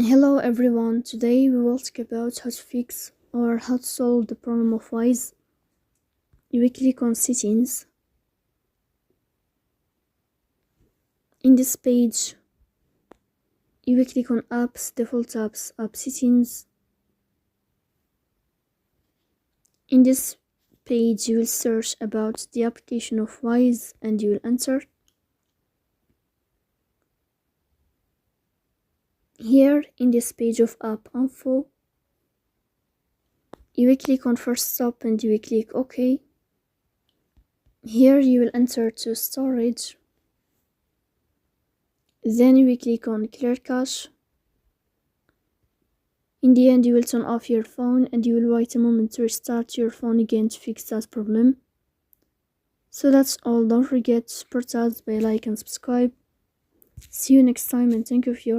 Hello everyone, today we will talk about how to fix or how to solve the problem of Wise. You will click on settings. In this page, you will click on apps, default apps, app settings. In this page, you will search about the application of Wise and you will enter. Here in this page of app info, you will click on first stop and you will click OK. Here you will enter to storage. Then you will click on clear cache. In the end, you will turn off your phone and you will wait a moment to restart your phone again to fix that problem. So that's all. Don't forget to support us by like and subscribe. See you next time and thank you for your